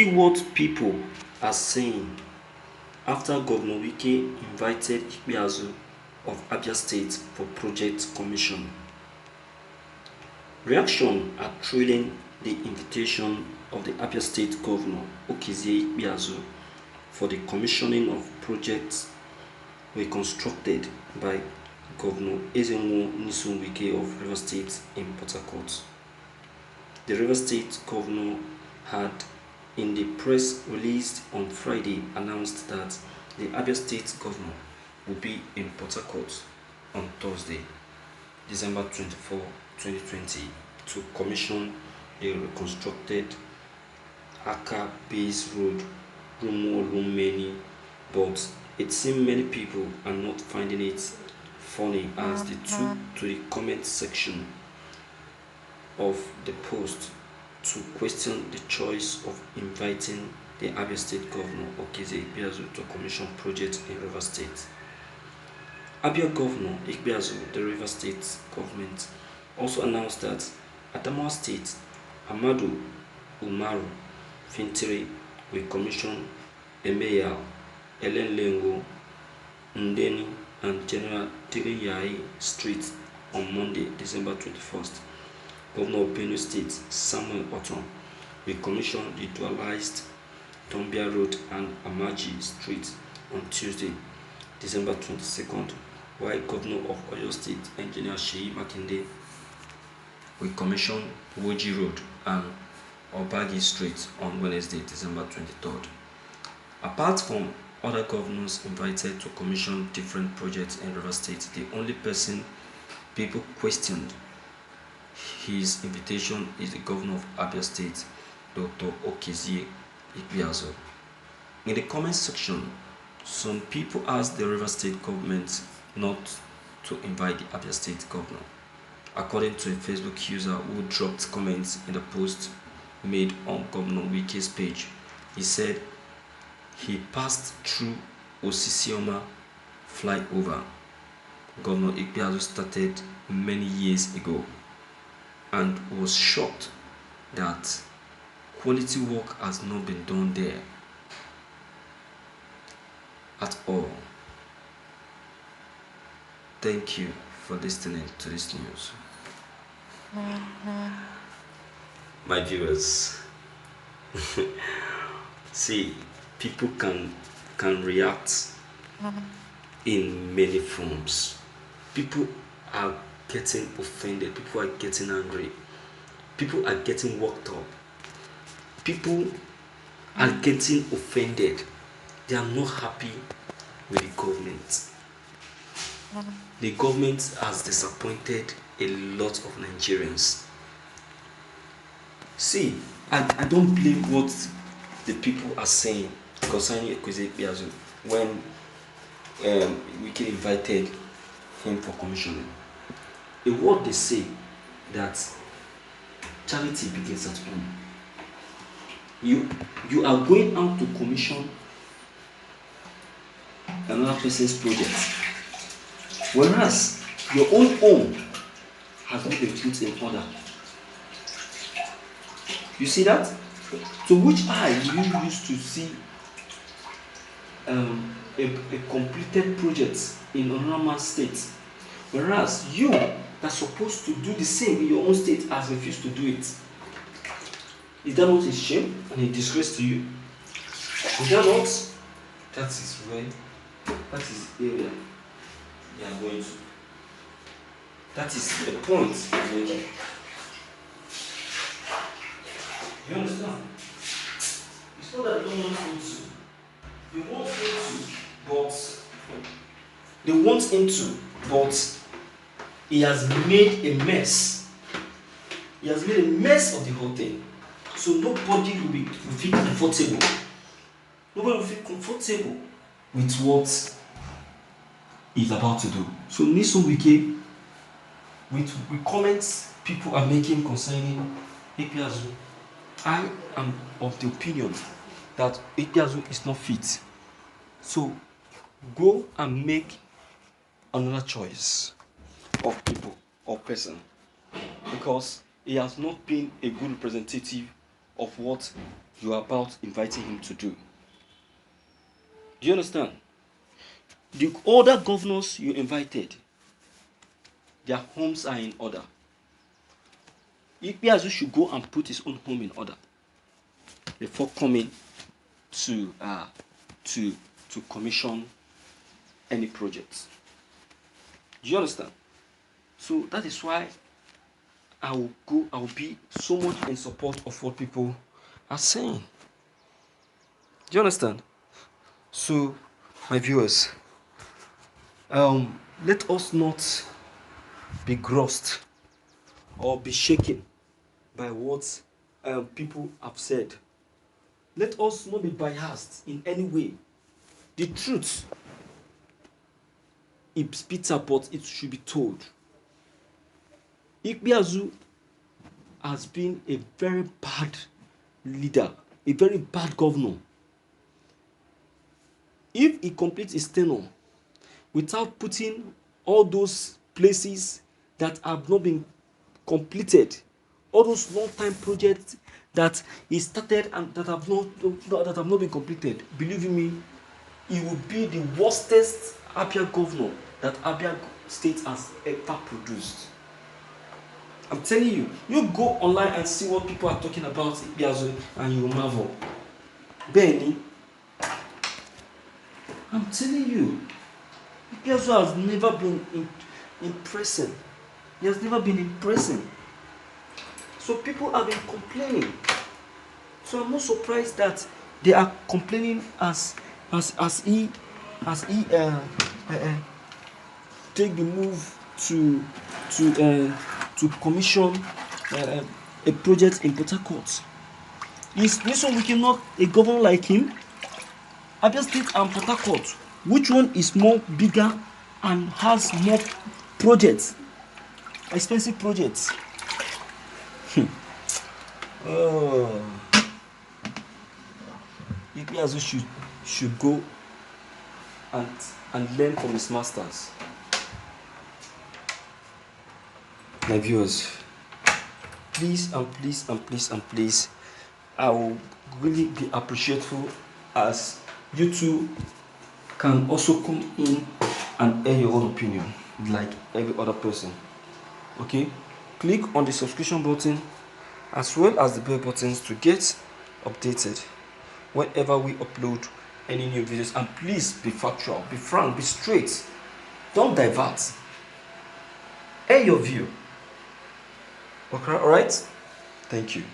see what people are saying after Governor Wike invited Ikpeazu of Abia State for project commission. Reaction are trailing the invitation of the Abia State Governor Okezie Ikpeazu for the commissioning of projects were constructed by Governor Ezenwo Nyesom Wike of Rivers State in Port Harcourt. The Rivers State Governor had, in the press released on Friday, announced that the Abia State Governor will be in Port Harcourt on Thursday, December 24, 2020, to commission a reconstructed Aka-based road, Rumo-Olumeni, but it seems many people are not finding it funny as they took to the comment section of the post to question the choice of inviting the Abia State Governor Okezie Ikpeazu to commission projects in Rivers State. Abia Governor Ikpeazu, the Rivers State government, also announced that Adamawa State Ahmadu Umaru Fintiri will commission Emeya, Elenlengo, Ndeni, and General Tiriyai Street on Monday, December 21st. Governor of Benue State Samuel Otom will commission the dualized Tombia Road and Amaji Street on Tuesday, December 22nd, while Governor of Oyo State Engineer Seyi Makinde will commission Woji Road and Obagi Street on Wednesday, December 23rd. Apart from other governors invited to commission different projects in Rivers State, the only person people questioned his invitation is the governor of Abia State, Dr. Okezie Ikpeazu. In the comment section, some people asked the Rivers State government not to invite the Abia State governor. According to a Facebook user who dropped comments in the post made on Governor Wike's page, he said he passed through Osisioma flyover Governor Ikpeazu started many years ago and was shocked that quality work has not been done there at all. Thank you for listening to this news. My viewers, see, people can react in many forms. People are getting offended, people are getting angry, people are getting worked up, people are getting offended. They are not happy with the government. The government has disappointed a lot of Nigerians. See, I don't believe what the people are saying concerning Okezie Ikpeazu when Wike invited him for commissioning. A word they say that charity begins at home. You are going out to commission another person's project, whereas your own home has not been put in order. You see that? So which eye do you use to see a completed project in another man's state, whereas you are supposed to do the same in your own state has refused to do it? Is that not a shame and a disgrace to you? Is that not? That is where, that is the area they are going to. That is the point. You understand? It's not that they don't want him to. They want him to, but they want him to, but he has made a mess. He has made a mess of the whole thing. So nobody will feel comfortable. Nobody will feel comfortable with what he's about to do. So Nyesom Wike, with comments people are making concerning Ikpeazu, I am of the opinion that Ikpeazu is not fit. So go and make another choice of people or person, because he has not been a good representative of what you are about inviting him to do. Do you understand? The other governors you invited, their homes are in order. Ikpeazu should go and put his own home in order before coming to commission any project. Do you understand? So that is why I will be so much in support of what people are saying. Do you understand? So, my viewers, let us not be grossed or be shaken by what people have said. Let us not be biased in any way. The truth, it's bitter, but it should be told. Ikpeazu has been a very bad leader, a very bad governor. If he completes his tenure without putting all those places that have not been completed, all those long-time projects that he started and that have not been completed, believe me, he will be the worstest Abia governor that Abia State has ever produced. I'm telling you, you go online and see what people are talking about Ikpeazu and you marvel. Benny, I'm telling you, Ikpeazu has never been impressing. He has never been impressing. So people have been complaining. So I'm not surprised that they are complaining as he take the move to commission a project in Port Harcourt. This one we cannot a governor like him. Abia State and Port Harcourt, which one is more bigger and has more projects, expensive projects? Oh, Ikpeazu should go and learn from his masters. My viewers, please and please and please and please, I will really be appreciative as you two can also come in and air your own opinion like every other person. Okay, click on the subscription button as well as the bell buttons to get updated whenever we upload any new videos. And please be factual, be frank, be straight, don't divert, air your view. Okay, all right, thank you.